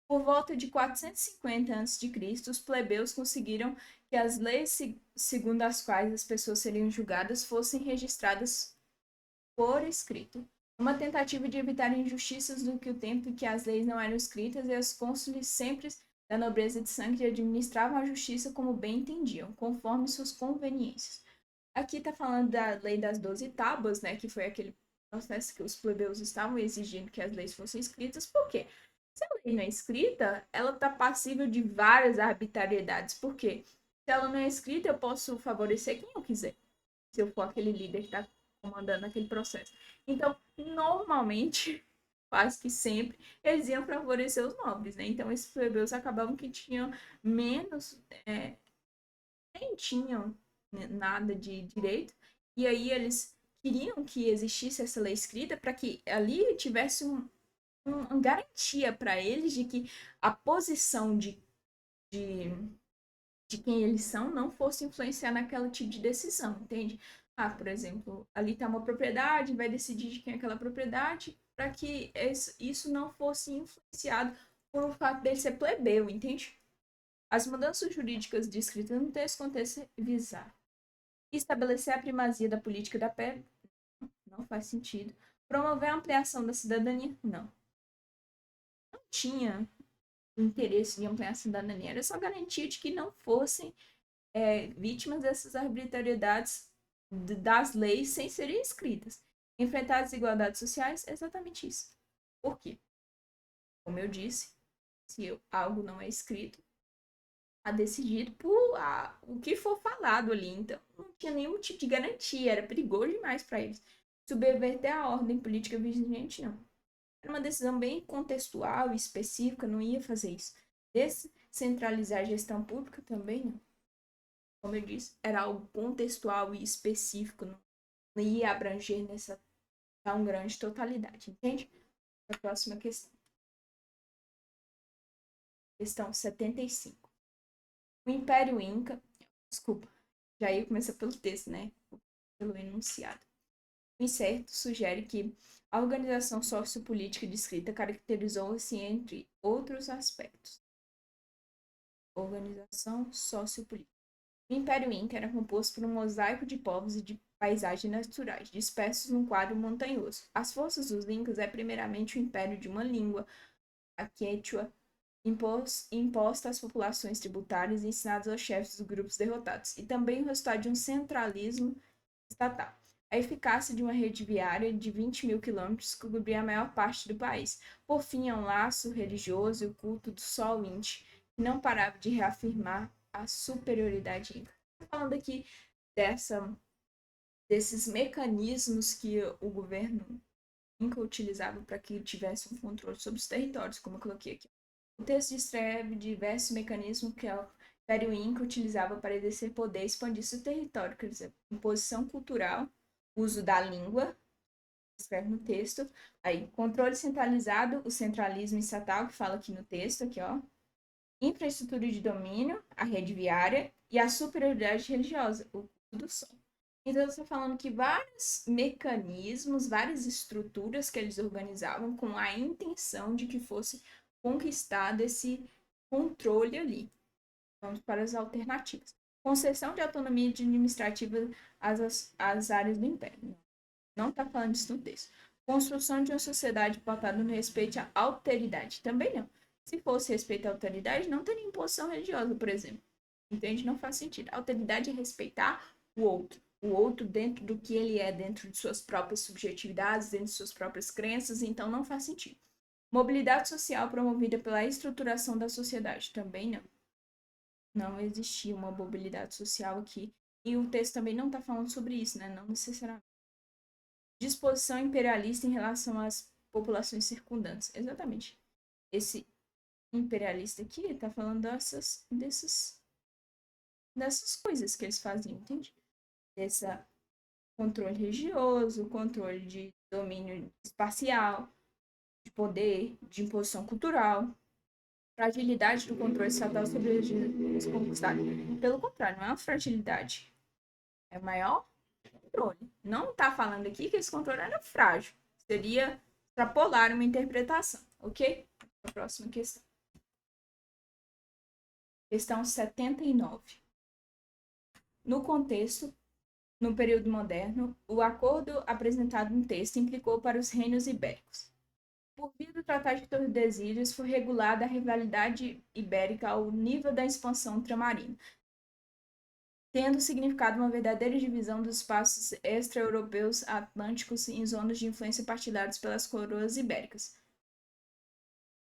por volta de 450 a.C., os plebeus conseguiram que as leis segundo as quais as pessoas seriam julgadas fossem registradas por escrito, uma tentativa de evitar injustiças do que o tempo em que as leis não eram escritas e os cônsules sempre da nobreza de sangue administravam a justiça como bem entendiam, conforme suas conveniências. Aqui está falando da lei das 12 tábuas, né, que foi aquele processo que os plebeus estavam exigindo que as leis fossem escritas. Por quê? Se a lei não é escrita, ela está passível de várias arbitrariedades. Por quê? Se ela não é escrita, eu posso favorecer quem eu quiser, se eu for aquele líder que está comandando aquele processo. Então, normalmente, quase que sempre, eles iam favorecer os nobres, né? Então, esses plebeus acabavam que tinham menos, nem tinham nada de direito, e aí eles queriam que existisse essa lei escrita para que ali tivesse uma garantia para eles de que a posição de, de quem eles são não fosse influenciar naquela tipo de decisão, entende? Ah, por exemplo, ali está uma propriedade, vai decidir de quem é aquela propriedade, para que isso não fosse influenciado por o fato dele ser plebeu, entende? As mudanças jurídicas descritas no texto contexto visar estabelecer a primazia da política da pele, não faz sentido. Promover a ampliação da cidadania, não. Não tinha interesse em ampliar a cidadania, era só garantia de que não fossem vítimas dessas arbitrariedades das leis sem serem escritas. Enfrentar as desigualdades sociais, exatamente isso. Por quê? Como eu disse, se algo não é escrito, a decidido por o que for falado ali. Então, não tinha nenhum tipo de garantia, era perigoso demais para eles. Subverter a ordem política vigente, não. Era uma decisão bem contextual e específica, não ia fazer isso. Descentralizar a gestão pública também, não. Como eu disse, era algo contextual e específico, não ia abranger nessa tão grande totalidade, entende? A próxima questão. Questão 75. O Império Inca, desculpa, já ia começar pelo texto, né? Pelo enunciado. O incerto sugere que a organização sociopolítica descrita caracterizou-se entre outros aspectos. Organização sociopolítica. O Império Inca era composto por um mosaico de povos e de paisagens naturais, dispersos num quadro montanhoso. As forças dos Incas é primeiramente o império de uma língua, a Quechua, imposta às populações tributárias e ensinadas aos chefes dos grupos derrotados, e também o resultado de um centralismo estatal. a eficácia de uma rede viária de 20 mil quilômetros que cobria a maior parte do país. Por fim, é um laço religioso e o culto do sol Inti, que não parava de reafirmar a superioridade inca. Falando aqui desses mecanismos que o governo inca utilizava para que tivesse um controle sobre os territórios, como eu coloquei aqui. O texto descreve diversos mecanismos que o Império Inca utilizava para exercer poder e expandir seu território, quer dizer, imposição cultural, uso da língua, escreve no texto, aí controle centralizado, o centralismo estatal, que fala aqui no texto, aqui ó, infraestrutura de domínio, a rede viária e a superioridade religiosa, o culto do sol. Então, eu estou falando que vários mecanismos, várias estruturas que eles organizavam com a intenção de que fosse conquistado esse controle ali. Vamos para as alternativas. Concessão de autonomia administrativa às áreas do Império. Não está falando disso no texto. Construção de uma sociedade pautada no respeito à alteridade. Também não. Se fosse respeito à autoridade, não teria imposição religiosa, por exemplo. Entende? Não faz sentido. A autoridade é respeitar o outro. O outro dentro do que ele é, dentro de suas próprias subjetividades, dentro de suas próprias crenças, então não faz sentido. Mobilidade social promovida pela estruturação da sociedade. Também não. Não existia uma mobilidade social aqui. E o texto também não está falando sobre isso, né? Não necessariamente. Disposição imperialista em relação às populações circundantes. Exatamente. Esse imperialista aqui está falando dessas coisas que eles faziam, entende? Desse controle religioso, controle de domínio espacial, de poder, de imposição cultural, fragilidade do controle estatal sobre os conquistados. Pelo contrário, não é uma fragilidade. É o maior controle. Não está falando aqui que esse controle era frágil. Seria extrapolar uma interpretação, ok? A próxima questão. Questão 79. No contexto, no período moderno, o acordo apresentado no texto implicou para os reinos ibéricos. Por via do Tratado de Tordesilhas, foi regulada a rivalidade ibérica ao nível da expansão ultramarina, tendo significado uma verdadeira divisão dos espaços extra-europeus atlânticos em zonas de influência partilhadas pelas coroas ibéricas.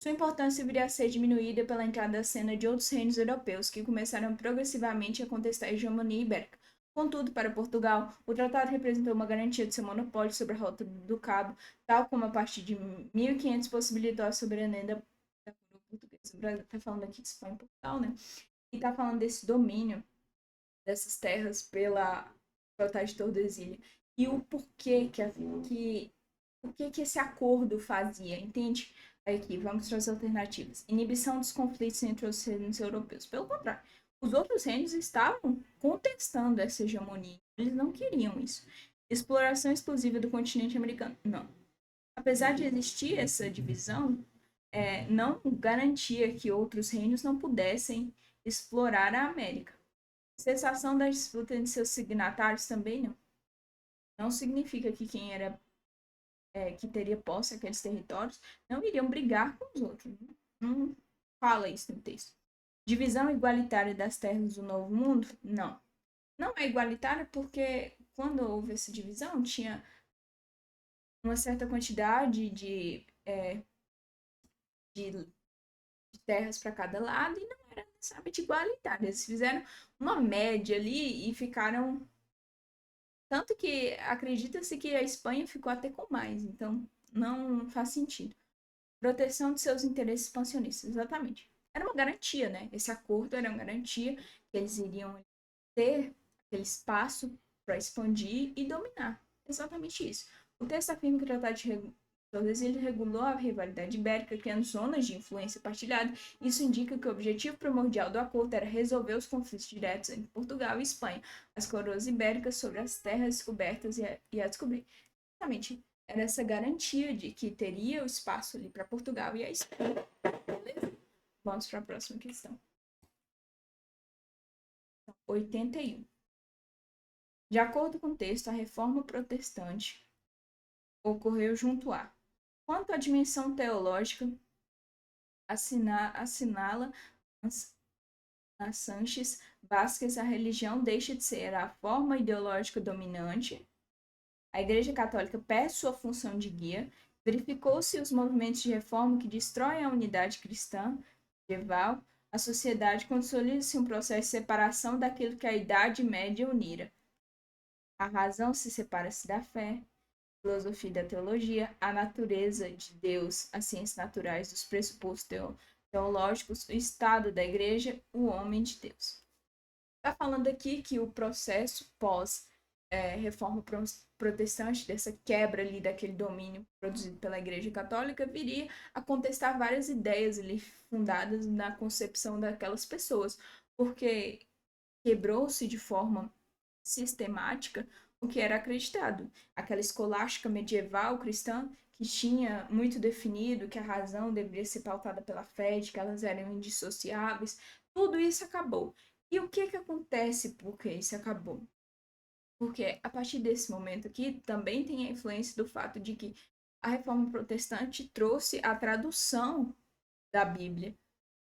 Sua importância viria a ser diminuída pela entrada da cena de outros reinos europeus, que começaram progressivamente a contestar a hegemonia ibérica. Contudo, para Portugal, o tratado representou uma garantia de seu monopólio sobre a Rota do Cabo, tal como a partir de 1500 possibilitou a soberania da coroa portuguesa. O Brasil está falando aqui de Espanha e Portugal, né? E está falando desse domínio dessas terras pela Tratado de Tordesilhas. E o porquê que esse acordo fazia, entende? Aqui, vamos para as alternativas. Inibição dos conflitos entre os reinos europeus. Pelo contrário, os outros reinos estavam contestando essa hegemonia. Eles não queriam isso. Exploração exclusiva do continente americano. Não. Apesar de existir essa divisão, não garantia que outros reinos não pudessem explorar a América. Cessação da disputa entre seus signatários também não. Não significa que quem era que teria posse aqueles territórios não iriam brigar com os outros. Não fala isso no texto. Divisão igualitária das terras do Novo Mundo? Não. Não é igualitária porque quando houve essa divisão tinha uma certa quantidade de terras para cada lado e não era necessariamente igualitária. Eles fizeram uma média ali e ficaram. Tanto que acredita-se que a Espanha ficou até com mais, então não faz sentido. Proteção de seus interesses expansionistas, exatamente. Era uma garantia, né? Esse acordo era uma garantia que eles iriam ter aquele espaço para expandir e dominar. Exatamente isso. O texto afirma que o Tratado de Tordesilhas regulou a rivalidade ibérica, criando zonas de influência partilhada. Isso indica que o objetivo primordial do acordo era resolver os conflitos diretos entre Portugal e Espanha, as coroas ibéricas sobre as terras descobertas e a descobrir. Exatamente. Era essa garantia de que teria o espaço ali para Portugal e a Espanha. Beleza? Vamos para a próxima questão. 81. De acordo com o texto, a reforma protestante ocorreu junto a. Quanto à dimensão teológica, assinala a Sánchez Vázquez, a religião deixa de ser a forma ideológica dominante A Igreja Católica perde sua função de guia, verificou-se os movimentos de reforma que destroem a unidade cristã medieval, a sociedade consolida-se um processo de separação daquilo que a Idade Média unira. A razão se separa-se da fé, a filosofia da teologia, a natureza de Deus, as ciências naturais, os pressupostos teológicos, o estado da igreja, o homem de Deus. Está falando aqui que o processo pós-reforma protestante, dessa quebra ali daquele domínio produzido pela Igreja Católica, viria a contestar várias ideias ali fundadas na concepção daquelas pessoas, porque quebrou-se de forma sistemática o que era acreditado. Aquela escolástica medieval cristã que tinha muito definido que a razão deveria ser pautada pela fé, de que elas eram indissociáveis, tudo isso acabou. E o que acontece porque isso acabou? Porque a partir desse momento aqui também tem a influência do fato de que a reforma protestante trouxe a tradução da Bíblia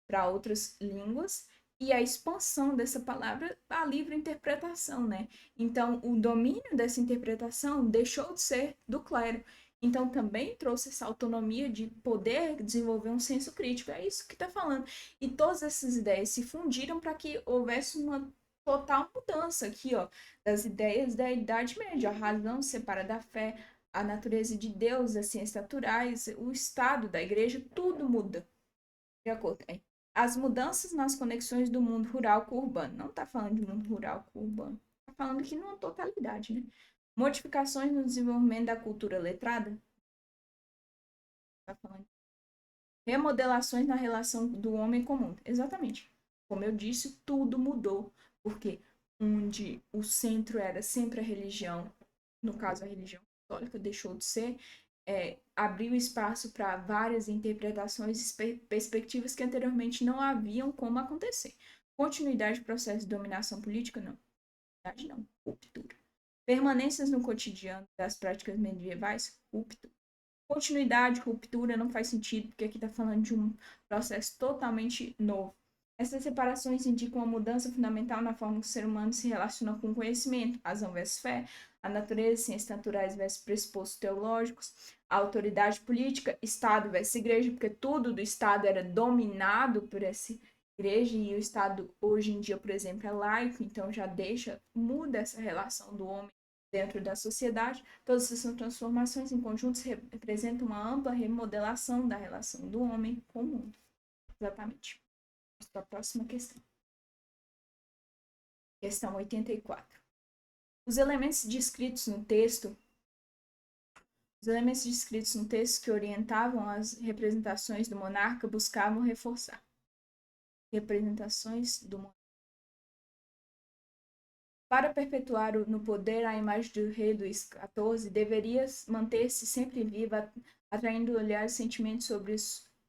para outras línguas e a expansão dessa palavra à livre interpretação, né? Então, o domínio dessa interpretação deixou de ser do clero. Então, também trouxe essa autonomia de poder desenvolver um senso crítico. É isso que está falando. E todas essas ideias se fundiram para que houvesse uma total mudança aqui, ó, das ideias da Idade Média. A razão se separa da fé, a natureza de Deus, as ciências naturais, o estado da igreja, tudo muda. De acordo. As mudanças nas conexões do mundo rural com o urbano. Não está falando de mundo rural com o urbano. Está falando aqui numa totalidade, né? Modificações no desenvolvimento da cultura letrada. Está falando. Remodelações na relação do homem comum. Exatamente. Como eu disse, tudo mudou. Porque onde o centro era sempre a religião, no caso a religião católica deixou de ser, abriu espaço para várias interpretações e perspectivas que anteriormente não haviam como acontecer. Continuidade do processo de dominação política? Não. Não. Ruptura. Permanências no cotidiano das práticas medievais? Ruptura. Continuidade, ruptura não faz sentido, porque aqui está falando de um processo totalmente novo. Essas separações indicam uma mudança fundamental na forma que o ser humano se relaciona com o conhecimento, razão versus fé, a natureza, ciências naturais versus pressupostos teológicos, a autoridade política, Estado versus igreja, porque tudo do Estado era dominado por essa igreja e o Estado hoje em dia, por exemplo, é laico, então já muda essa relação do homem dentro da sociedade. Todas essas transformações em conjuntos representam uma ampla remodelação da relação do homem com o mundo. Exatamente. Para a próxima questão. Questão 84. Os elementos descritos no texto que orientavam as representações do monarca buscavam reforçar. Representações do monarca. Para perpetuar no poder a imagem do rei Luís XIV, deveria manter-se sempre viva, atraindo olhares e sentimentos sobre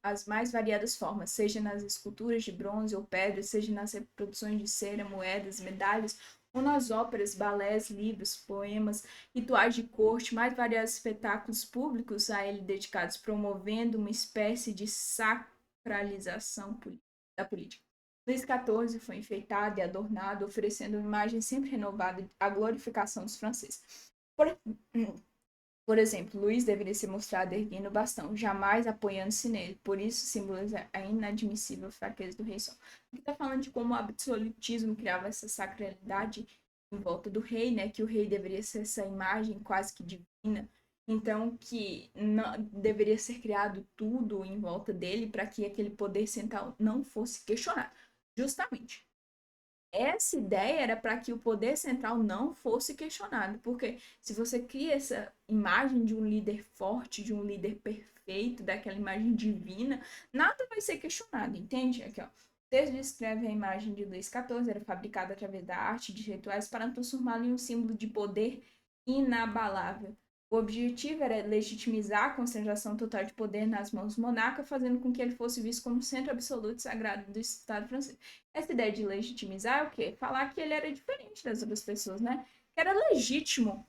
as mais variadas formas, seja nas esculturas de bronze ou pedra, seja nas reproduções de cera, moedas, medalhas, ou nas óperas, balés, livros, poemas, rituais de corte, mais variados espetáculos públicos a ele dedicados, promovendo uma espécie de sacralização da política. Luís XIV foi enfeitado e adornado, oferecendo uma imagem sempre renovada à glorificação dos franceses. Por exemplo, Luís deveria ser mostrado erguendo o bastão, jamais apoiando-se nele, por isso simboliza a inadmissível fraqueza do rei Sol. Aqui está falando de como o absolutismo criava essa sacralidade em volta do rei, né? Que o rei deveria ser essa imagem quase que divina, então que não, deveria ser criado tudo em volta dele para que aquele poder central não fosse questionado. Justamente. Essa ideia era para que o poder central não fosse questionado, porque se você cria essa imagem de um líder forte, de um líder perfeito, daquela imagem divina, nada vai ser questionado, entende? Aqui, ó. O texto descreve a imagem de Luís XIV, era fabricada através da arte de rituais para transformá-la em um símbolo de poder inabalável. O objetivo era legitimizar a concentração total de poder nas mãos do monarca, fazendo com que ele fosse visto como centro absoluto e sagrado do Estado francês. Essa ideia de legitimizar é o quê? Falar que ele era diferente das outras pessoas, né? Que era legítimo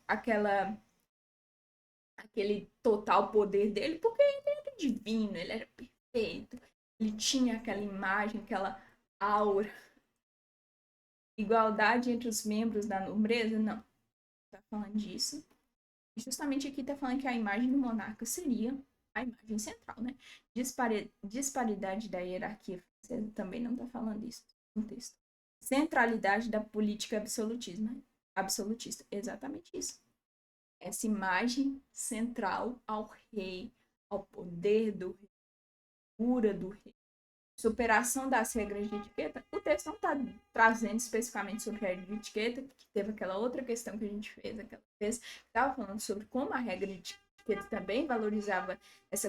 aquele total poder dele, porque ele era divino, ele era perfeito, ele tinha aquela imagem, aquela aura. Igualdade entre os membros da nobreza? Não. Tá falando disso. Justamente aqui está falando que a imagem do monarca seria a imagem central, né? Disparidade da hierarquia francesa também não está falando isso no texto. Centralidade da política absolutista, exatamente isso. Essa imagem central ao rei, ao poder do rei, cura do rei, superação das regras de etiqueta. O texto não está trazendo especificamente sobre regra de etiqueta, que teve aquela outra questão que a gente fez, aquela vez, que estava falando sobre como a regra de etiqueta também valorizava essa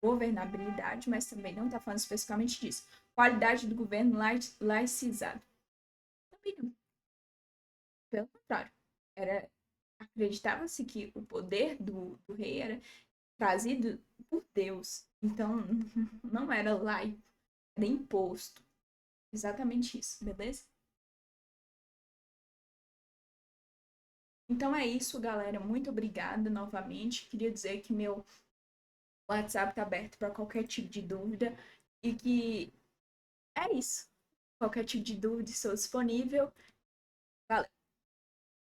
governabilidade, mas também não está falando especificamente disso. Qualidade do governo laicizado. Também não. Pelo contrário. Acreditava-se que o poder do rei era trazido por Deus. Então, não era laico, era imposto. Exatamente isso, beleza? Então é isso, galera. Muito obrigada novamente. Queria dizer que meu WhatsApp está aberto para qualquer tipo de dúvida e que é isso. Qualquer tipo de dúvida, estou disponível. Valeu!